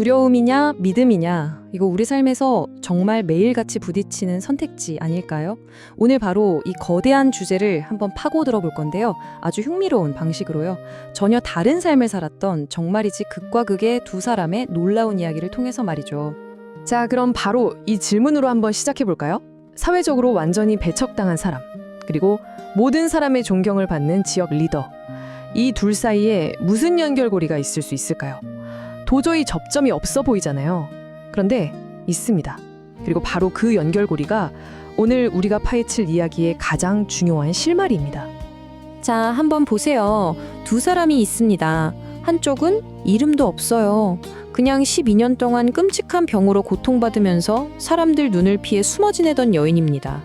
두려움이냐, 믿음이냐, 이거 우리 삶에서 정말 매일같이 부딪히는 선택지 아닐까요? 오늘 바로 이 거대한 주제를 한번 파고들어 볼 건데요. 아주 흥미로운 방식으로요. 전혀 다른 삶을 살았던 정말이지 극과 극의 두 사람의 놀라운 이야기를 통해서 말이죠. 자, 그럼 바로 이 질문으로 한번 시작해 볼까요? 사회적으로 완전히 배척당한 사람, 그리고 모든 사람의 존경을 받는 지역 리더. 이 둘 사이에 무슨 연결고리가 있을 수 있을까요? 도저히 접점이 없어 보이잖아요. 그런데 있습니다. 그리고 바로 그 연결고리가 오늘 우리가 파헤칠 이야기의 가장 중요한 실마리입니다. 자, 한번 보세요. 두 사람이 있습니다. 한쪽은 이름도 없어요. 그냥 12년 동안 끔찍한 병으로 고통받으면서 사람들 눈을 피해 숨어 지내던 여인입니다.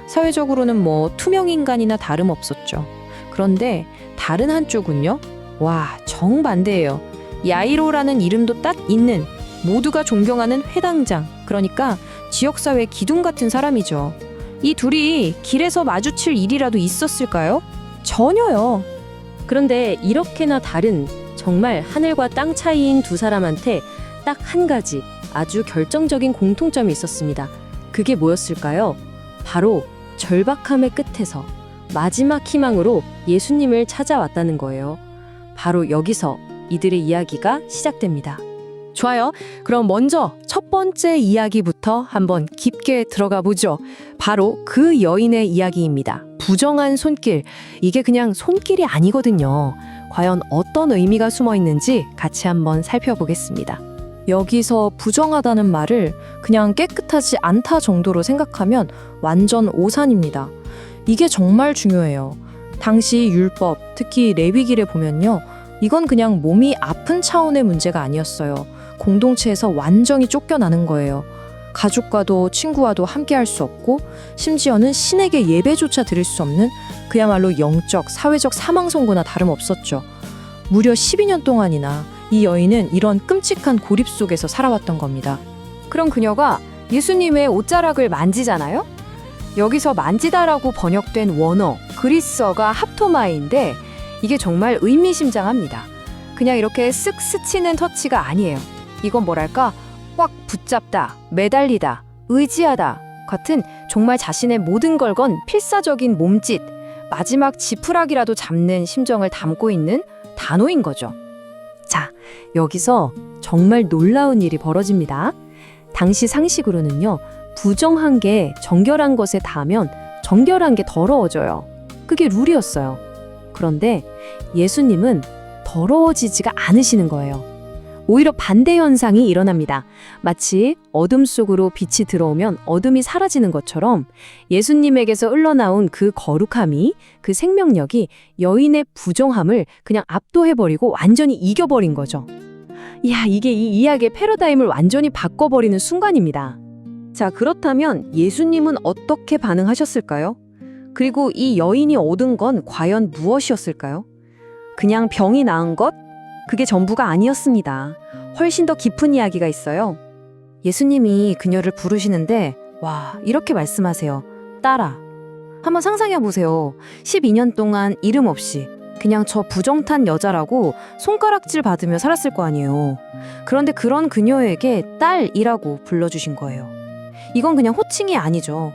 사회적으로는 뭐 투명인간이나 다름없었죠. 그런데 다른 한쪽은요? 와, 정반대예요. 야이로라는 이름도 딱 있는, 모두가 존경하는 회당장, 그러니까 지역사회 기둥 같은 사람이죠. 이 둘이 길에서 마주칠 일이라도 있었을까요? 전혀요. 그런데 이렇게나 다른, 정말 하늘과 땅 차이인 두 사람한테 딱 한 가지 아주 결정적인 공통점이 있었습니다. 그게 뭐였을까요? 바로 절박함의 끝에서 마지막 희망으로 예수님을 찾아왔다는 거예요. 바로 여기서 이들의 이야기가 시작됩니다. 좋아요. 그럼 먼저 첫 번째 이야기부터 한번 깊게 들어가 보죠. 바로 그 여인의 이야기입니다. 부정한 손길. 이게 그냥 손길이 아니거든요. 과연 어떤 의미가 숨어 있는지 같이 한번 살펴보겠습니다. 여기서 부정하다는 말을 그냥 깨끗하지 않다 정도로 생각하면 완전 오산입니다. 이게 정말 중요해요. 당시 율법, 특히 레위기를 보면요. 이건 그냥 몸이 아픈 차원의 문제가 아니었어요. 공동체에서 완전히 쫓겨나는 거예요. 가족과도 친구와도 함께할 수 없고 심지어는 신에게 예배조차 드릴 수 없는 그야말로 영적, 사회적 사망 선고나 다름없었죠. 무려 12년 동안이나 이 여인은 이런 끔찍한 고립 속에서 살아왔던 겁니다. 그럼 그녀가 예수님의 옷자락을 만지잖아요? 여기서 만지다라고 번역된 원어, 그리스어가 합토마인데 이게 정말 의미심장합니다. 그냥 이렇게 쓱 스치는 터치가 아니에요. 이건 뭐랄까, 꽉 붙잡다, 매달리다, 의지하다 같은 정말 자신의 모든 걸 건 필사적인 몸짓, 마지막 지푸라기라도 잡는 심정을 담고 있는 단어인 거죠. 자, 여기서 정말 놀라운 일이 벌어집니다. 당시 상식으로는요, 부정한 게 정결한 것에 닿으면 정결한 게 더러워져요. 그게 룰이었어요. 그런데 예수님은 더러워지지가 않으시는 거예요. 오히려 반대 현상이 일어납니다. 마치 어둠 속으로 빛이 들어오면 어둠이 사라지는 것처럼 예수님에게서 흘러나온 그 거룩함이, 그 생명력이 여인의 부정함을 그냥 압도해버리고 완전히 이겨버린 거죠. 이야, 이게 이 이야기의 패러다임을 완전히 바꿔버리는 순간입니다. 자, 그렇다면 예수님은 어떻게 반응하셨을까요? 그리고 이 여인이 얻은 건 과연 무엇이었을까요? 그냥 병이 나은 것? 그게 전부가 아니었습니다. 훨씬 더 깊은 이야기가 있어요. 예수님이 그녀를 부르시는데 와, 이렇게 말씀하세요. 딸아. 한번 상상해 보세요. 12년 동안 이름 없이 그냥 저 부정탄 여자라고 손가락질 받으며 살았을 거 아니에요. 그런데 그런 그녀에게 딸이라고 불러주신 거예요. 이건 그냥 호칭이 아니죠.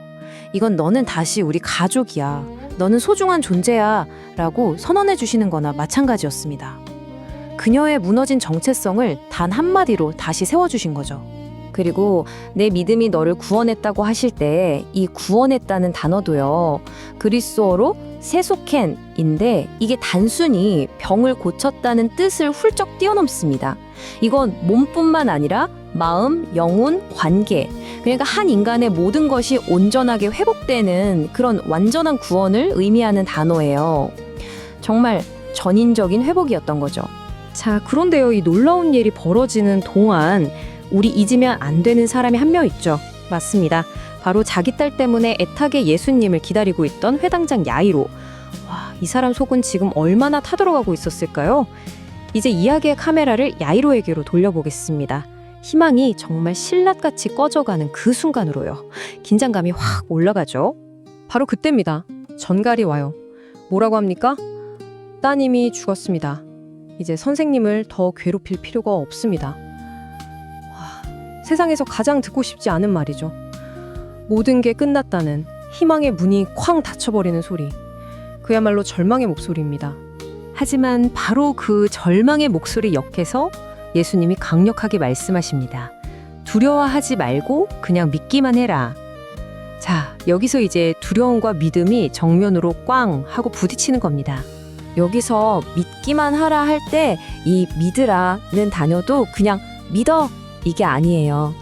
이건 너는 다시 우리 가족이야. 너는 소중한 존재야. 라고 선언해 주시는 거나 마찬가지였습니다. 그녀의 무너진 정체성을 단 한마디로 다시 세워주신 거죠. 그리고 내 믿음이 너를 구원했다고 하실 때 이 구원했다는 단어도요. 그리스어로 세소켄인데 이게 단순히 병을 고쳤다는 뜻을 훌쩍 뛰어넘습니다. 이건 몸뿐만 아니라 마음, 영혼, 관계, 그러니까 한 인간의 모든 것이 온전하게 회복되는 그런 완전한 구원을 의미하는 단어예요. 정말 전인적인 회복이었던 거죠. 자, 그런데요, 이 놀라운 일이 벌어지는 동안 우리 잊으면 안 되는 사람이 한 명 있죠. 맞습니다. 바로 자기 딸 때문에 애타게 예수님을 기다리고 있던 회당장 야이로. 와, 이 사람 속은 지금 얼마나 타들어가고 있었을까요? 이제 이야기의 카메라를 야이로에게로 돌려보겠습니다. 희망이 정말 신라같이 꺼져가는 그 순간으로요. 긴장감이 확 올라가죠. 바로 그때입니다. 전갈이 와요. 뭐라고 합니까? 따님이 죽었습니다. 이제 선생님을 더 괴롭힐 필요가 없습니다. 세상에서 가장 듣고 싶지 않은 말이죠. 모든 게 끝났다는 희망의 문이 쾅 닫혀버리는 소리. 그야말로 절망의 목소리입니다. 하지만 바로 그 절망의 목소리 옆에서 예수님이 강력하게 말씀하십니다. 두려워하지 말고 그냥 믿기만 해라. 자, 여기서 이제 두려움과 믿음이 정면으로 꽝 하고 부딪히는 겁니다. 여기서 믿기만 하라 할 때 이 믿으라는 단어도 그냥 믿어 이게 아니에요.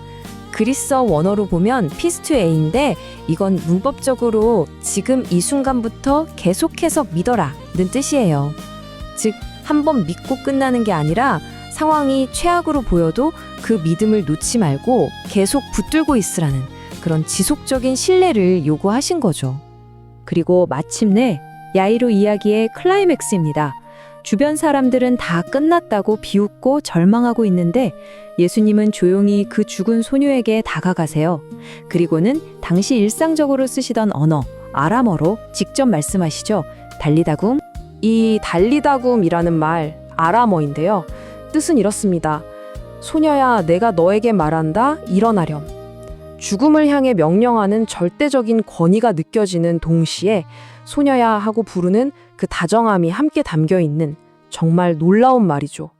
그리스어 원어로 보면 피스투에인데 이건 문법적으로 지금 이 순간부터 계속해서 믿어라는 뜻이에요. 즉, 한번 믿고 끝나는 게 아니라 상황이 최악으로 보여도 그 믿음을 놓지 말고 계속 붙들고 있으라는 그런 지속적인 신뢰를 요구하신 거죠. 그리고 마침내 야이로 이야기의 클라이맥스입니다. 주변 사람들은 다 끝났다고 비웃고 절망하고 있는데 예수님은 조용히 그 죽은 소녀에게 다가가세요. 그리고는 당시 일상적으로 쓰시던 언어, 아람어로 직접 말씀하시죠. 달리다굼. 이 달리다굼이라는 말, 아람어인데요. 뜻은 이렇습니다. 소녀야, 내가 너에게 말한다. 일어나렴. 죽음을 향해 명령하는 절대적인 권위가 느껴지는 동시에 소녀야 하고 부르는 그 다정함이 함께 담겨 있는 정말 놀라운 말이죠.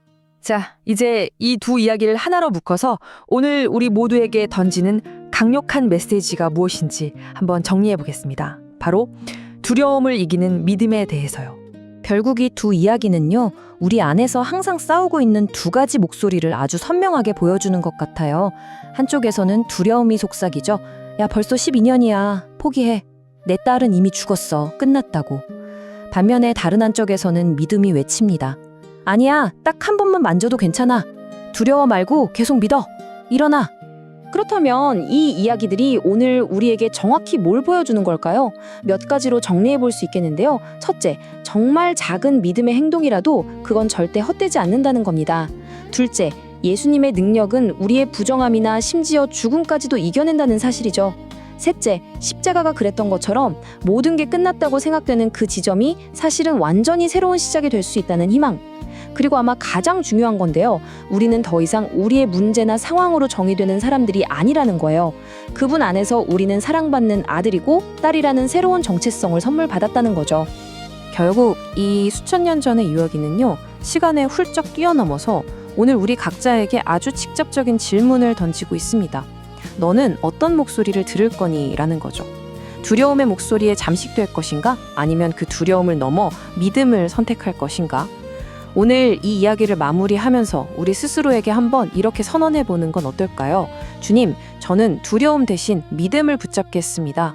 자, 이제 이 두 이야기를 하나로 묶어서 오늘 우리 모두에게 던지는 강력한 메시지가 무엇인지 한번 정리해 보겠습니다. 바로 두려움을 이기는 믿음에 대해서요. 결국 이 두 이야기는요, 우리 안에서 항상 싸우고 있는 두 가지 목소리를 아주 선명하게 보여주는 것 같아요. 한쪽에서는 두려움이 속삭이죠. 야, 벌써 12년이야. 포기해. 내 딸은 이미 죽었어. 끝났다고. 반면에 다른 한쪽에서는 믿음이 외칩니다. 아니야. 딱 한 번만 만져도 괜찮아. 두려워 말고 계속 믿어. 일어나. 그렇다면 이 이야기들이 오늘 우리에게 정확히 뭘 보여주는 걸까요? 몇 가지로 정리해 볼 수 있겠는데요. 첫째, 정말 작은 믿음의 행동이라도 그건 절대 헛되지 않는다는 겁니다. 둘째, 예수님의 능력은 우리의 부정함이나 심지어 죽음까지도 이겨낸다는 사실이죠. 셋째, 십자가가 그랬던 것처럼 모든 게 끝났다고 생각되는 그 지점이 사실은 완전히 새로운 시작이 될 수 있다는 희망. 그리고 아마 가장 중요한 건데요. 우리는 더 이상 우리의 문제나 상황으로 정의되는 사람들이 아니라는 거예요. 그분 안에서 우리는 사랑받는 아들이고 딸이라는 새로운 정체성을 선물 받았다는 거죠. 결국 이 수천 년 전의 이야기는요, 시간에 훌쩍 뛰어넘어서 오늘 우리 각자에게 아주 직접적인 질문을 던지고 있습니다. 너는 어떤 목소리를 들을 거니? 라는 거죠. 두려움의 목소리에 잠식될 것인가? 아니면 그 두려움을 넘어 믿음을 선택할 것인가? 오늘 이 이야기를 마무리하면서 우리 스스로에게 한번 이렇게 선언해 보는 건 어떨까요? 주님, 저는 두려움 대신 믿음을 붙잡겠습니다.